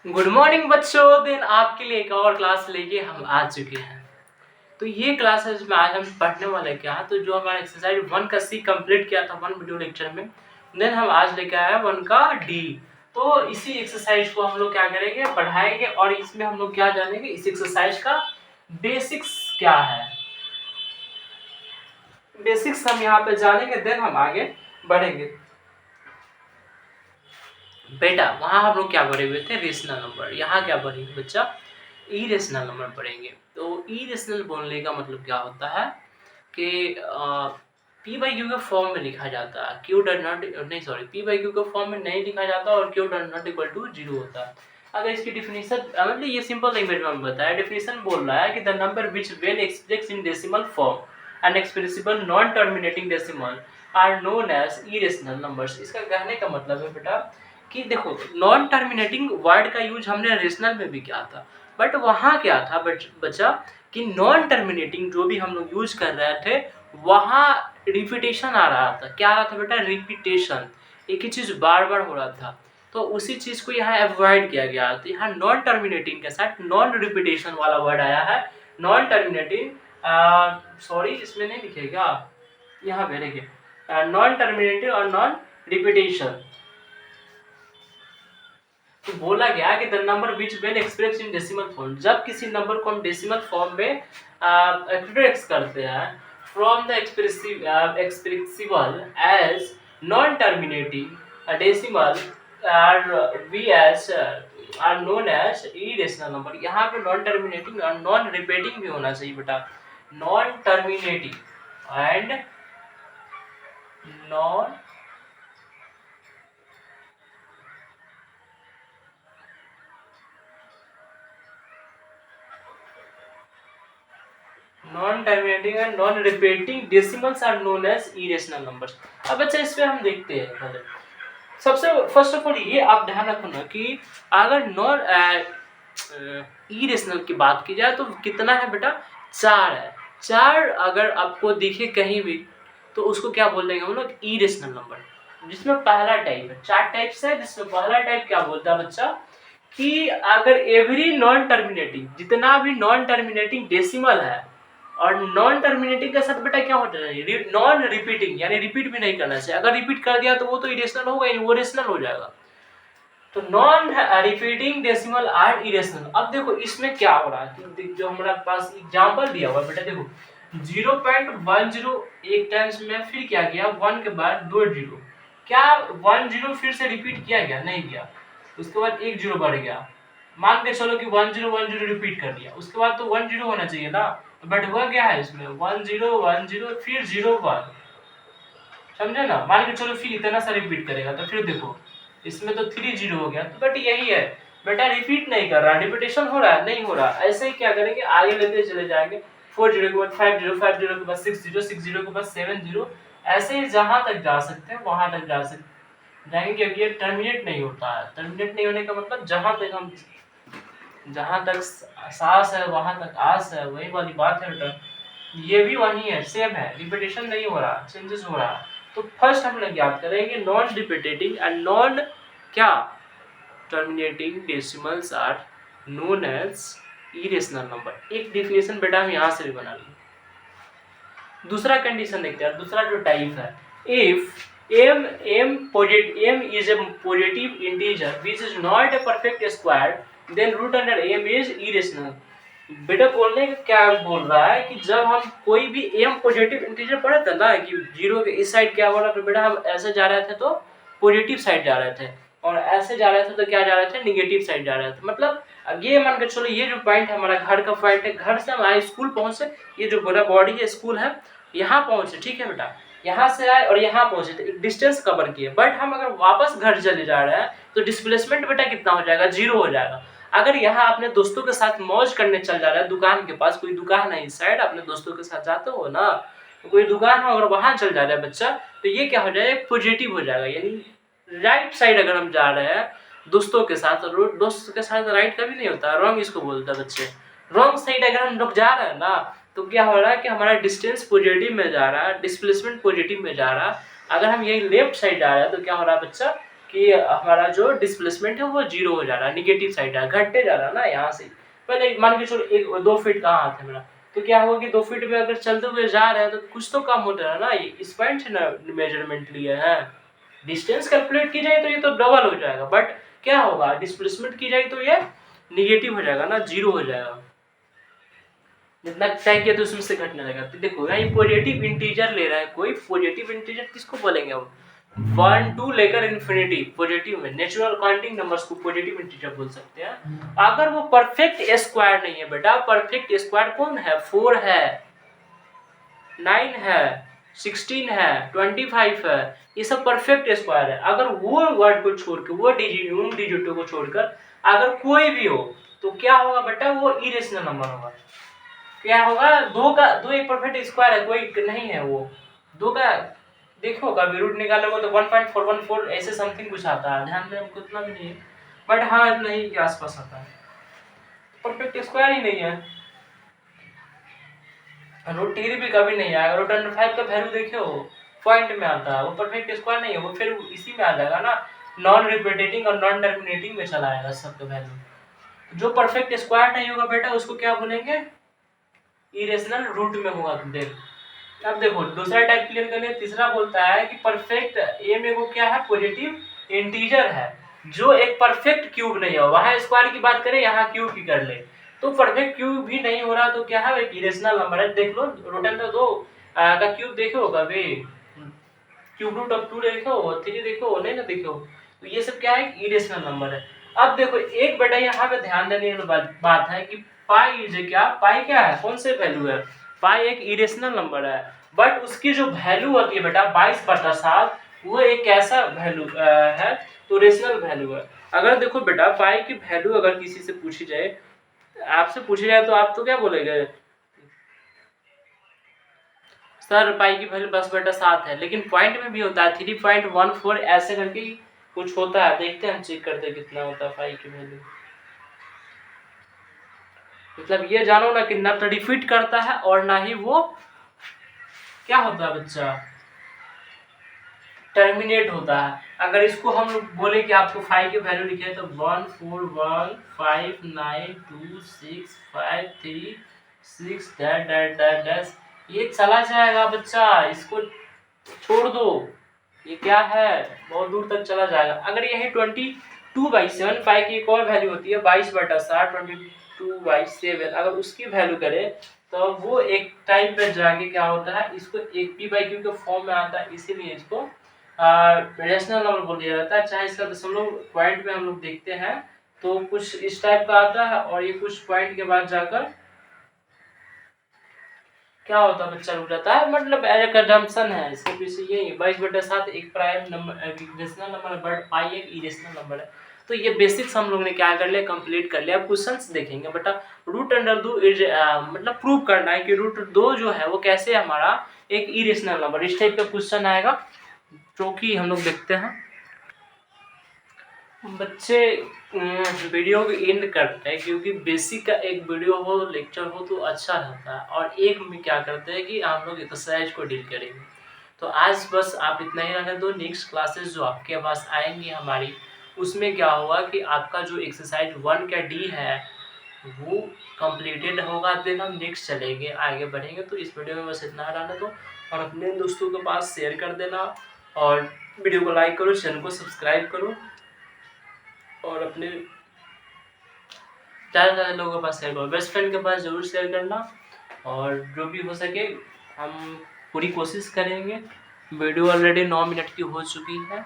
Good morning बच्चों। दिन आपके लिए एक और क्लास लेके हम आ चुके हैं। तो ये क्लास है जिसमें आज हम पढ़ने वाले क्या है, तो जो हमारा एक्सरसाइज 1 का सी कंप्लीट किया था 1 वीडियो लेक्चर में, देन हम आज लेके आए 1 का डी। तो इसी एक्सरसाइज को हम लोग क्या करेंगे, पढ़ाएंगे और इसमें हम लोग क्या जानेंगे, इस एक्सरसाइज का बेसिक्स क्या है, बेसिक्स हम यहाँ पे जानेंगे, देन हम आगे बढ़ेंगे। बेटा वहां हम लोग क्या पढ़े हुए थे, रेशनल नंबर। यहाँ क्या पढ़ेंगे बच्चा, इरेशनल नंबर पढ़ेंगे। तो इरेशनल बोलने का मतलब क्या होता है कि पी बाई क्यू के फॉर्म में लिखा जाता है, क्यू डज नॉट नहीं सॉरी पी बाई क्यू के फॉर्म में नहीं लिखा जाता और q does not equal to 0 होता है। अगर इसकी डिफिनेशन मतलब ये सिंपल लैंग्वेज में बताया, डिफिनेशन बोल रहा है कि the number which when express in decimal form and expressible non terminating decimal are known as irrational numbers. इसका कहने का मतलब है बेटा कि देखो, नॉन टर्मिनेटिंग वर्ड का यूज हमने रेशनल में भी किया था, बट वहाँ क्या था बच्चा कि नॉन टर्मिनेटिंग जो भी हम लोग यूज कर रहे थे वहाँ रिपीटेशन आ रहा था। क्या आ रहा था बेटा, रिपीटेशन, एक ही चीज बार बार हो रहा था। तो उसी चीज को यहाँ अवॉइड किया गया। तो यहाँ नॉन टर्मिनेटिंग के साथ नॉन रिपीटेशन वाला वर्ड आया है। नॉन टर्मिनेटिंग सॉरी इसमें नहीं लिखेगा, यहाँ पे देखिए नॉन टर्मिनेटिंग और नॉन रिपीटेशन। तो बोला गया कि the number which when express in decimal form, जब किसी नंबर को हम डेसिमल फॉर्म में एक्सप्रेस करते हैं from the expressible as non terminating decimal are known as irrational number. यहाँ पे नॉन टर्मिनेटिंग और नॉन रिपीटिंग भी होना चाहिए बेटा, non terminating and non non terminating and non repeating decimals are known as irrational numbers. अब अच्छा इस पे हम देखते हैं पहले। सबसे फर्स्ट ऑफ ऑल ये आप ध्यान रखो ना कि अगर नॉन इरेशनल की बात की जाए तो कितना है बेटा, 4 है। 4 अगर आपको दिखे कहीं भी तो उसको क्या बोल देंगे हम लोग, इरेशनल नंबर। जिसमें पहला टाइप है, 4 टाइप्स है, जिसमें पहला टाइप क्या बोलता है बच्चा कि अगर एवरी नॉन टर्मिनेटिंग, जितना भी नॉन टर्मिनेटिंग डेसिमल है, और नॉन टर्मिनेटिंग का साथ बेटा क्या होता है, नॉन रिपीटिंग, यानी रिपीट भी नहीं करना चाहिए। अगर रिपीट कर दिया तो वो तो इरेशनल होगा ही, वो रेशनल हो जाएगा। तो non repeating decimal are irrational. अब देखो इसमें क्या हो रहा है, जो हमारे पास एग्जांपल दिया हुआ है बेटा, देखो 0.10 एक टाइम्स में, फिर क्या किया 1 के बाद 2 जीरो, क्या 1 जीरो फिर से रिपीट किया गया, नहीं किया। उसके बाद 1 जीरो बढ़ गया, मान के चलो कि 1 0 रिपीट कर दिया, उसके बाद तो 1 जीरो होना चाहिए ना, बट हुआ क्या है इसमें 1 0 फिर 0 1, समझे ना। मान के चलो फिर इतना सा रिपीट करेगा तो फिर देखो इसमें तो 3 0 हो गया। तो बट यही है बेटा, रिपीट नहीं कर रहा, रिपीटेशन हो रहा है, नहीं हो रहा। ऐसे ही क्या करेंगे, आगे लेते चले जाएंगे, 4 0 के बाद 5 0, 5 0 के बाद 6 0, 6 0 के बाद 7 0, ऐसे ही जहां तक जा सकते हैं वहां तक जा सकते जाएंगे, क्योंकि ये टर्मिनेट नहीं होता है। टर्मिनेट नहीं होने का मतलब जहां तक सांस है वहां तक आस है, वही वाली बात है बेटा। ये भी वही है, सेम है, रिपीटेशन नहीं हो रहा, चेंजेस हो रहा। तो फर्स्ट हम लोग याद करेंगे नॉन रिपीटेटिंग एंड नॉन क्या terminating decimals are known as irrational number. एक डिफिनेशन बेटा हम यहाँ से भी बना लेंगे। दूसरा कंडीशन देखते हैं, दूसरा जो टाइप है, if m is a positive integer which is not a perfect square then root under m is irrational। बेटा बोलने का क्या बोल रहा है कि जब हम कोई भी m पॉजिटिव इंटीजर पढ़े थे ना कि जीरो के इस साइड क्या हो रहा, तो बेटा हम ऐसे जा रहे थे तो पॉजिटिव साइड जा रहे थे, और ऐसे जा रहे थे तो क्या जा रहे थे, निगेटिव साइड जा रहे थे। मतलब अब ये मान के चलो ये जो पॉइंट है हमारा घर का पॉइंट है, घर से हम आए स्कूल पहुंचे, ये जो बड़ा बॉडी है स्कूल है, यहाँ पहुंचे, ठीक है बेटा, यहाँ से आए और यहाँ पहुंचे तो एक डिस्टेंस कवर किए। बट हम अगर वापस घर चले जा रहे हैं तो डिस्प्लेसमेंट बेटा कितना हो जाएगा, 0 हो जाएगा। अगर यहाँ अपने दोस्तों के साथ मौज करने चल जा रहा है, दुकान के पास कोई दुकान है इस साइड, अपने दोस्तों के साथ जाते हो ना, तो कोई दुकान हो अगर वहां चल जा रहा है बच्चा, तो ये क्या हो जाएगा, पॉजिटिव हो जाएगा। यानी राइट साइड अगर हम जा रहे हैं दोस्तों के साथ, दोस्त के साथ राइट कभी नहीं होता, रॉन्ग इसको बोलता है बच्चे। रॉन्ग साइड अगर हम लोग जा रहे हैं ना, तो क्या हो रहा है कि हमारा डिस्टेंस पॉजिटिव में जा रहा है, डिस्प्लेसमेंट पॉजिटिव में जा रहा है। अगर हम यही लेफ्ट साइड जा रहे हैं तो क्या हो रहा है बच्चा कि हमारा जो डिस्प्लेसमेंट है वो 0 हो जा रहा है, निगेटिव साइड है, घटते जा रहा है ना यहाँ से। पहले मान के चलो 2 फीट का हाथ है मेरा, तो क्या होगा कि 2 फीट में अगर चलते हुए जा रहे हैं तो कुछ तो कम होता है ना, इस पॉइंट से ना मेजरमेंट लिए है। डिस्टेंस कैलकुलेट की जाए तो ये तो डबल हो जाएगा, बट क्या होगा डिस्प्लेसमेंट की जाए तो ये निगेटिव हो जाएगा ना, 0 हो जाएगा, जितना तय किया तो उसमें से घटने लगेगा। तो देखो यहाँ पॉजिटिव इंटीजर ले रहा है कोई, पॉजिटिव इंटीजर किसको बोलेंगे हम, 1 2 लेकर इन्फिनिटी पॉजिटिव में, नेचुरल काउंटिंग नंबर्स को पॉजिटिव इंटीजर बोल सकते हैं। अगर वो परफेक्ट स्क्वायर नहीं है बेटा, परफेक्ट स्क्वायर कौन है, 4 है, 9 है, 16 है, 25 है, ये सब परफेक्ट स्क्वायर है। अगर वो वर्ड को छोड़कर, वो उन डिजिटों को छोड़कर अगर कोई भी हो तो क्या होगा बेटा, वो इरेशनल नंबर होगा। क्या होगा, दो एक परफेक्ट स्क्वायर है, कोई नहीं है, वो दो का देखो कभी रूट निकालो तो 1.414 ऐसे समथिंग कुछ आता है, ध्यान में हमको इतना भी नहीं है, बट हाँ इतना ही के आसपास आता है, परफेक्ट स्क्वायर ही नहीं है। रूट 3 भी कभी नहीं आएगा, रूट अंडर 5 का वैल्यू देखो पॉइंट में आता है, वो परफेक्ट स्क्वायर नहीं है, वो फिर इसी में आ जाएगा ना, नॉन रिपीटेटिंग और नॉन टर्मिनेटिंग में चला आएगा सबका वैल्यू। जो परफेक्ट स्क्वायर नहीं होगा बेटा उसको क्या बोलेंगे, इरेशनल रूट में होगा। तो देख अब देखो दूसरा टाइप क्लियर करने, तीसरा बोलता है कि परफेक्ट ए में वो क्या है, पॉजिटिव इंटीजर है, जो एक परफेक्ट क्यूब नहीं हो, वहां स्क्वायर की बात करें यहाँ क्यूब की कर ले, तो परफेक्ट क्यूब भी नहीं हो रहा तो क्या है, एक इरेशनल नंबर है। देख लो रोटन का 2 का क्यूब देखो कभी, क्यूब रूट ऑफ 2 देखो, 3 देखो, नहीं ना देखो, तो ये सब क्या है, इरेशनल नंबर है। अब देखो एक बेटा यहाँ पे ध्यान देने वाली बात है कि पाई क्या, पाई क्या है, कौन से वैल्यू है, पाई एक इरेशनल नंबर है, बट उसकी जो वैल्यू होती है बेटा 22/7, वो एक कैसा वैल्यू है, तो रेशनल वैल्यू है। अगर देखो बेटा पाई की वैल्यू अगर किसी से पूछी जाए, आपसे पूछी जाए, तो आप तो क्या बोलेंगे, सर पाई की वैल्यू 10/7 है, लेकिन पॉइंट में भी होता है 3.14 ऐसे करके कुछ होता है, देखते हैं हम चेक करते हैं कितना होता है पाई की वैल्यू। मतलब ये जानो ना कि ना तो रिपीट करता है और ना ही वो क्या होता है बच्चा, टर्मिनेट होता है। अगर इसको हम लोग बोले कि आपको 5 की वैल्यू लिखे तो 14159265336 ये चला जाएगा बच्चा, इसको छोड़ दो, ये क्या है, बहुत दूर तक चला जाएगा। अगर यही 22/7 पाई की एक और वैल्यू होती है 22/7, 22/7, अगर उसकी वैल्यू करें तो वो एक टाइम पे जाके क्या होता है, इसको एक p/q के फॉर्म में आता है, इसीलिए इसको रेशनल नंबर बोल दिया जाता है। चाहे इसका दशमलव पॉइंट में हम लोग देखते हैं तो कुछ इस टाइप का आता है, और ये कुछ पॉइंट के बाद जाकर क्या होता है बच्चा रुक जाता है, मतलब कंजम्पशन है इसके पीछे यही 22/7 एक प्राइम नंबर रेशनल नंबर है, बट पाई एक इरेशनल नंबर है। तो ये बेसिक्स हम लोग ने क्या कर लिया, कंप्लीट कर लिया। अब क्वेश्चंस देखेंगे बेटा, रूट अंडर 2 मतलब प्रूव करना है कि रूट 2 जो है वो कैसे हमारा एक इरेशनल नंबर, इस टाइप का क्वेश्चन आएगा, जो कि हम लोग देखते हैं। बच्चे वीडियो को एंड करते हैं, क्योंकि बेसिक का एक वीडियो हो, लेक्चर हो तो अच्छा रहता है, और एक में क्या करते हैं कि हम लोग एक्सरसाइज को डील करेंगे। तो आज बस आप इतना ही रहने दो, नेक्स्ट क्लासेस जो आपके पास आएंगी हमारी, उसमें क्या होगा कि आपका जो एक्सरसाइज 1 का डी है वो कंप्लीटेड होगा, देन हम नेक्स्ट चलेंगे, आगे बढ़ेंगे। तो इस वीडियो में बस इतना रहने दो, और अपने दोस्तों के पास शेयर कर देना, और वीडियो को लाइक करो, चैनल को सब्सक्राइब करो, और अपने ज़्यादा लोगों के पास शेयर करो, बेस्ट फ्रेंड के पास ज़रूर शेयर करना, और जो भी हो सके हम पूरी कोशिश करेंगे। वीडियो ऑलरेडी 9 मिनट की हो चुकी है।